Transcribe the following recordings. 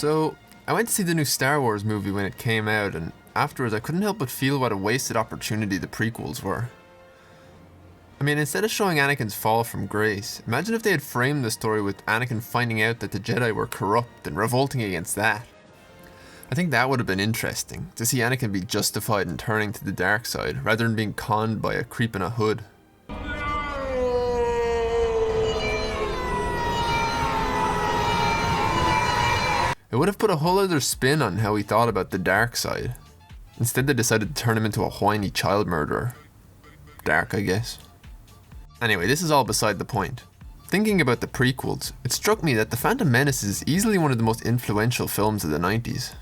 So, I went to see the new Star Wars movie when it came out, and afterwards I couldn't help but feel what a wasted opportunity the prequels were. I mean, instead of showing Anakin's fall from grace, imagine if they had framed the story with Anakin finding out that the Jedi were corrupt and revolting against that. I think that would have been interesting, to see Anakin be justified in turning to the dark side, rather than being conned by a creep in a hood. It would have put a whole other spin on how he thought about the dark side. Instead they decided to turn him into a whiny child murderer. Dark, I guess. Anyway, this is all beside the point. Thinking about the prequels, it struck me that The Phantom Menace is easily one of the most influential films of the 90s.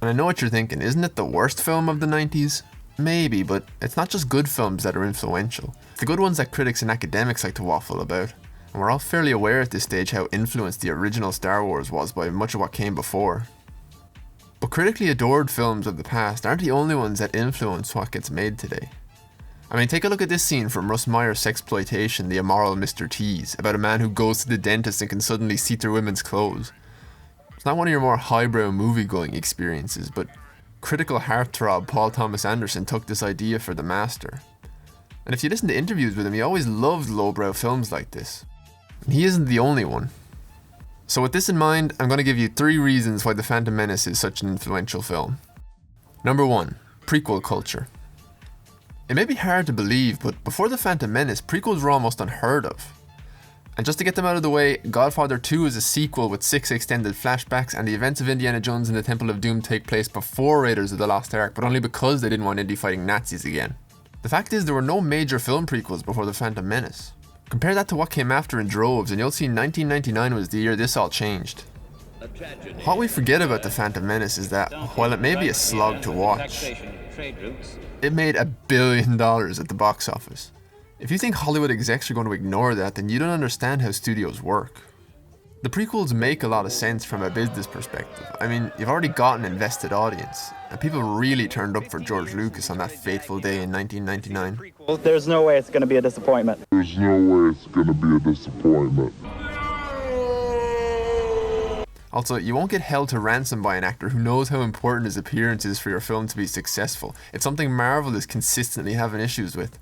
And I know what you're thinking, isn't it the worst film of the 90s? Maybe, but it's not just good films that are influential. The good ones that critics and academics like to waffle about. And we're all fairly aware at this stage how influenced the original Star Wars was by much of what came before. But critically adored films of the past aren't the only ones that influence what gets made today. I mean, take a look at this scene from Russ Meyer's sexploitation The Immoral Mr. Tease, about a man who goes to the dentist and can suddenly see through women's clothes. It's not one of your more highbrow movie-going experiences, but critical heartthrob Paul Thomas Anderson took this idea for the master. And if you listen to interviews with him, he always loved lowbrow films like this. And he isn't the only one. So with this in mind, I'm going to give you 3 reasons why The Phantom Menace is such an influential film. Number 1. Prequel culture. It may be hard to believe, but before The Phantom Menace, prequels were almost unheard of. And just to get them out of the way, Godfather 2 is a sequel with 6 extended flashbacks, and the events of Indiana Jones and the Temple of Doom take place before Raiders of the Lost Ark, but only because they didn't want Indy fighting Nazis again. The fact is, there were no major film prequels before The Phantom Menace. Compare that to what came after in droves, and you'll see 1999 was the year this all changed. What we forget about The Phantom Menace is that, while it may be a slog to watch, it made $1 billion at the box office. If you think Hollywood execs are going to ignore that, then you don't understand how studios work. The prequels make a lot of sense from a business perspective. I mean, you've already got an invested audience, and people really turned up for George Lucas on that fateful day in 1999. There's no way it's going to be a disappointment. There's no way it's going to be a disappointment. Also, you won't get held to ransom by an actor who knows how important his appearance is for your film to be successful. It's something Marvel is consistently having issues with.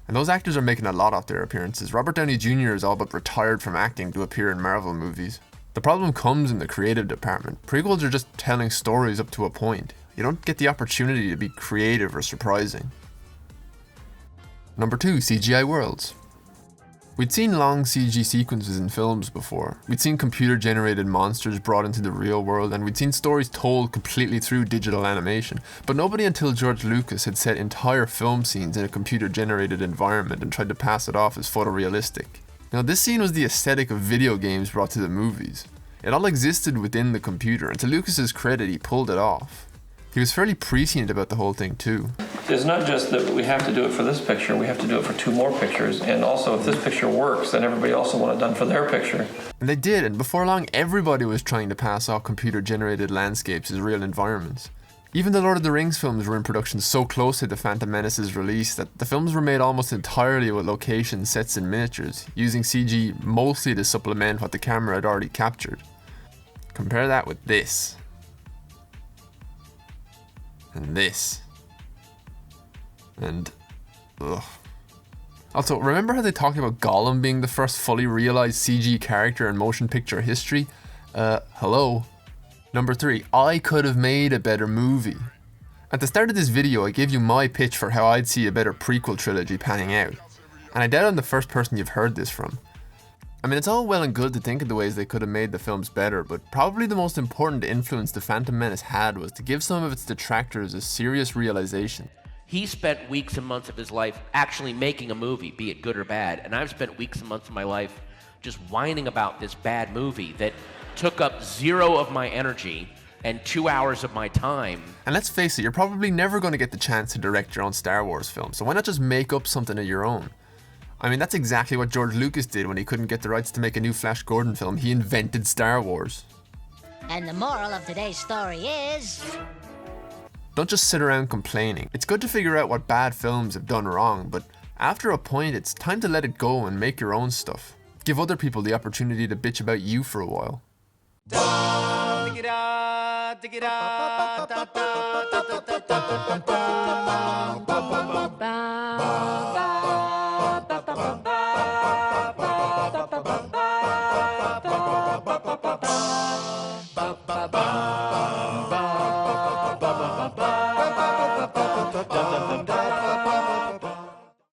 And those actors are making a lot off their appearances. Robert Downey Jr. is all but retired from acting to appear in Marvel movies. The problem comes in the creative department. Prequels are just telling stories up to a point. You don't get the opportunity to be creative or surprising. Number 2, CGI worlds. We'd seen long CG sequences in films before. We'd seen computer-generated monsters brought into the real world, and we'd seen stories told completely through digital animation. But nobody until George Lucas had set entire film scenes in a computer-generated environment and tried to pass it off as photorealistic. Now, this scene was the aesthetic of video games brought to the movies. It all existed within the computer, and to Lucas's credit, he pulled it off. He was fairly prescient about the whole thing too. It's not just that we have to do it for this picture, we have to do it for 2 more pictures, and also if this picture works, then everybody also want it done for their picture. And they did, and before long everybody was trying to pass off computer-generated landscapes as real environments. Even the Lord of the Rings films were in production so close to The Phantom Menace's release that the films were made almost entirely with locations, sets and miniatures, using CG mostly to supplement what the camera had already captured. Compare that with this. And this. And ugh. Also, remember how they talked about Gollum being the first fully realized CG character in motion picture history? Hello. Number 3, I could have made a better movie. At the start of this video, I gave you my pitch for how I'd see a better prequel trilogy panning out. And I doubt I'm the first person you've heard this from. I mean, it's all well and good to think of the ways they could have made the films better, but probably the most important influence The Phantom Menace had was to give some of its detractors a serious realization. He spent weeks and months of his life actually making a movie, be it good or bad, and I've spent weeks and months of my life just whining about this bad movie that took up 0 of my energy and 2 hours of my time. And let's face it, you're probably never going to get the chance to direct your own Star Wars film, so why not just make up something of your own? I mean, that's exactly what George Lucas did when he couldn't get the rights to make a new Flash Gordon film. He invented Star Wars. And the moral of today's story is... Don't just sit around complaining. It's good to figure out what bad films have done wrong, but after a point, it's time to let it go and make your own stuff. Give other people the opportunity to bitch about you for a while.